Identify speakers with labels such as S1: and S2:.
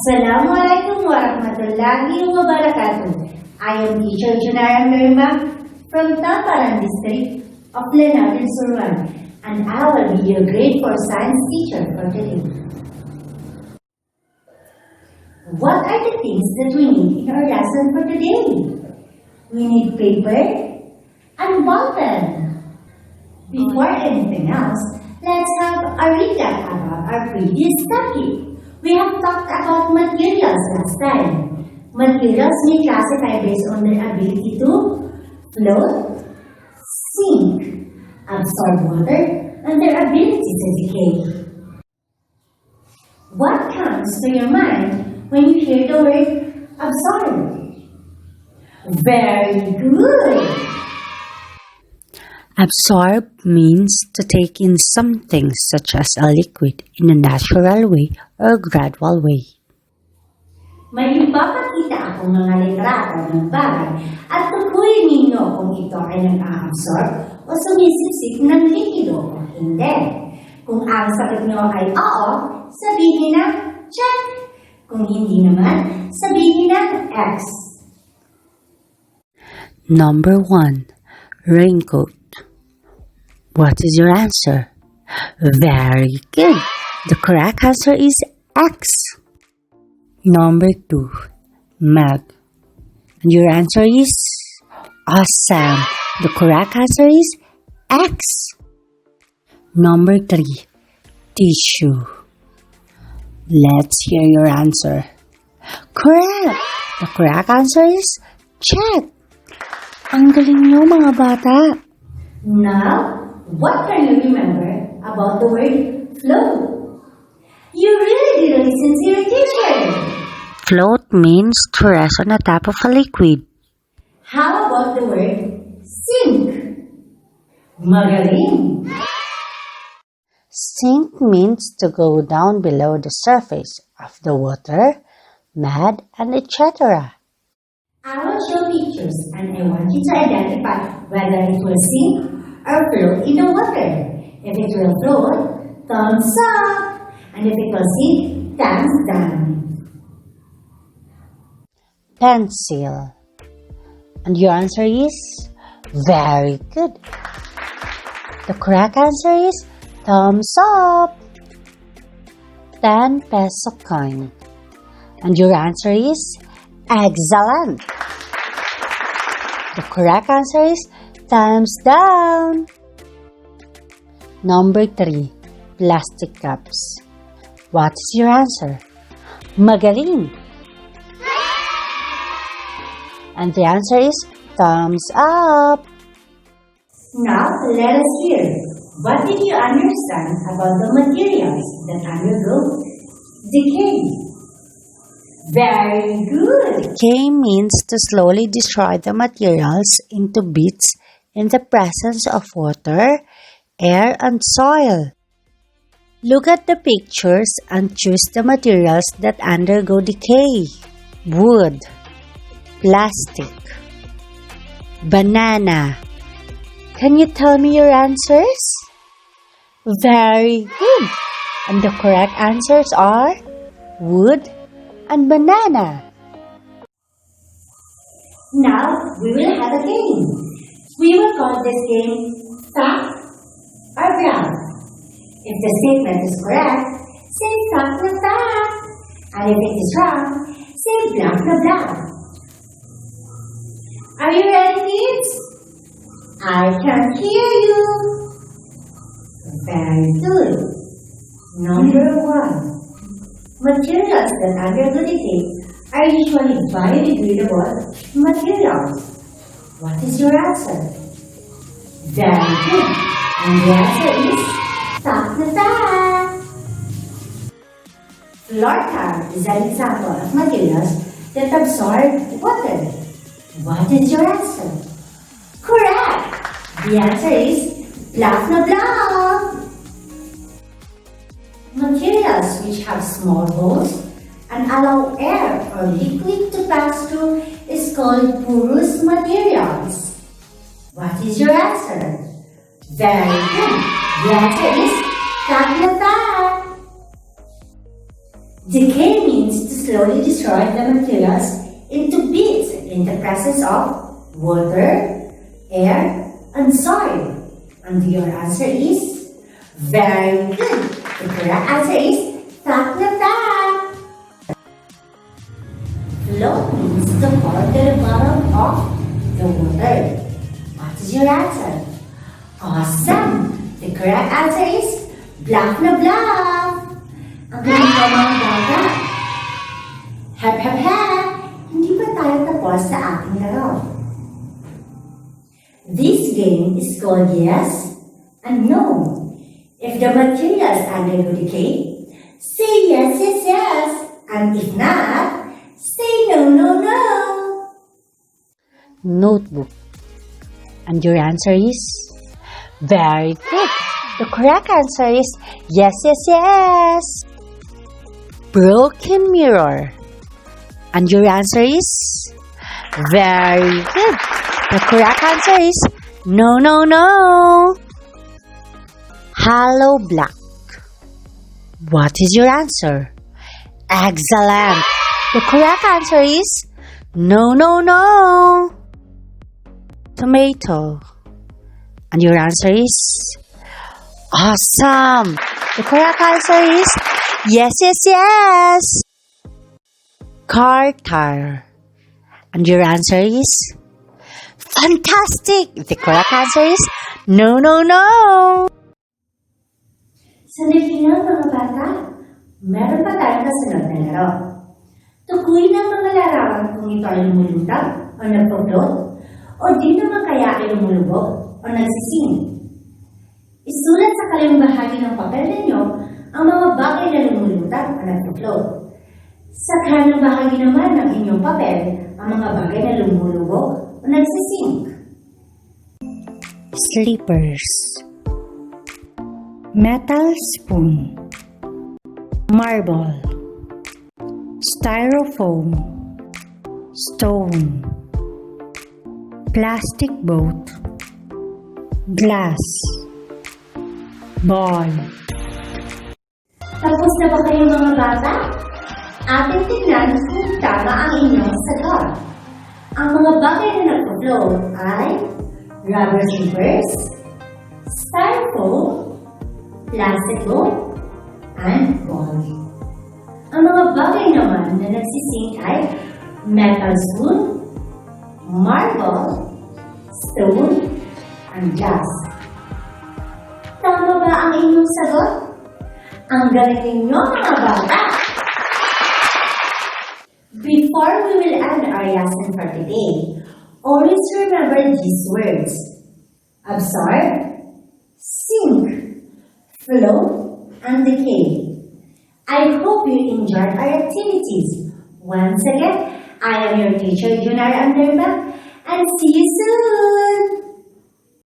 S1: Assalamualaikum warahmatullahi wabarakatuh. I am teacher Jonaira Darimbang from Tamparan district of Lenardin Surwan, and I will be your grade 4 science teacher for today. What are the things that we need in our lesson for today? We need paper and bottle. Before anything else, let's have a recap about our previous topic. We have talked about materials last time. Materials may classify based on their ability to float, sink, absorb water, and their ability to decay. What comes to your mind when you hear the word absorb? Very good!
S2: Absorb means to take in something such as a liquid in a natural way or gradual way.
S1: May ipapakita akong mga litrato ng bagay at tukuyin ninyo kung ito ay nag-a-absorb o sumisipsip ng likido o hindi. Kung ang sagot nyo ay oo, sabihin na check. Kung hindi naman, sabihin na X.
S2: Number 1. Raincoat. What is your answer? Very good. The correct answer is X. Number 2. Mug. And your answer is awesome. The correct answer is X. Number 3. Tissue. Let's hear your answer. Correct. The correct answer is check. Ang galing nyo mga bata.
S1: Now, what can you remember about the word float? You really didn't listen to your teacher.
S2: Float means to rest on the top of a liquid.
S1: How about the word sink? Magaling.
S2: Sink means to go down below the surface of the water, mud, and etc.
S1: I will show pictures and I want you to identify whether it will sink or float in the water. If it will float, thumbs up. And if it will sink, thumbs down.
S2: Pencil. And your answer is very good. The correct answer is thumbs up. 10 peso coin. And your answer is excellent. The correct answer is thumbs down. Number 3. Plastic cups. What is your answer? Magaling. And the answer is thumbs up.
S1: Now, let us hear. What did you understand about the materials that undergo decay? Very good.
S2: Decay means to slowly destroy the materials into bits in the presence of water, air, and soil. Look at the pictures and choose the materials that undergo decay. Wood, plastic, banana. Can you tell me your answers? Very good. And the correct answers are wood and banana.
S1: Now, we will have a game. We will call this game fact or bluff. If the statement is correct, say fact na fact. And if it is wrong, say bluff na bluff. Are you ready, kids? I can hear you. Very good. Number 1. Materials that undergo decay are usually biodegradable materials. What is your answer? Very good. And the answer is fact na fact. Floor tile is an example of materials that absorb water. What is your answer? Correct! The answer is bluff na bluff. Materials which have small holes and allow air or liquid to pass through is called porous materials. What is your answer? Very good. The answer is fact na fact. Decay means means to slowly destroy the materials into bits in the presence of water, air, and soil. And your answer is very good. The correct answer is tap na tap. Float means to fall to the bottom of the water. What is your answer? Awesome! The correct answer is bluff na bluff. Ang galing ka mga bata. Hep hep hep! Hindi pa tayo tapos sa ating laro. This game is called yes and no. If the materials undergo decay, say yes, yes, yes. And if not, say no, no, no.
S2: Notebook. And your answer is very good. The correct answer is yes, yes, yes. Broken mirror. And your answer is very good. The correct answer is no, no, no. Hollow block. What is your answer? Excellent. The correct answer is no, no, no. Tomato. And your answer is awesome. The correct answer is yes, yes, yes. Car tire. And your answer is fantastic. The correct answer is no, no, no.
S1: Sandali lang mga bata. Meron pa tayong kasunod na laro. Tukuyin ang mga larawan kung ito ay lumulutang o nagpo-float o di naman kaya ay lumulubog o nagsising. Isulat sa kaliwang bahagi ng papel ninyo ang mga bagay na lumulutang o nagpo-float. Sa kanang bahagi naman ng inyong papel ang mga bagay na lumulubog o nagsising.
S2: Slippers. Metal spoon. Marble. Styrofoam. Stone. Plastic boat. Glass. Ball.
S1: Tapos na ba kayo mga bata? Ating tingnan kung tama ang inyong sagot. Ang mga bagay na nagpo-float ay rubber slippers, styrofoam, plastic boat, and ball. Ang mga bagay naman na nagsisink ay metal spoon, marble, stone, and glass. Tama ba ang inyong sagot? Ang galing ninyo mga bata! Before we will end our lesson for today, always remember these words. Absorb, sink, flow, and decay. I hope you enjoyed our activities. Once again, I am your teacher, Jonaira and Darimbang, and see you soon!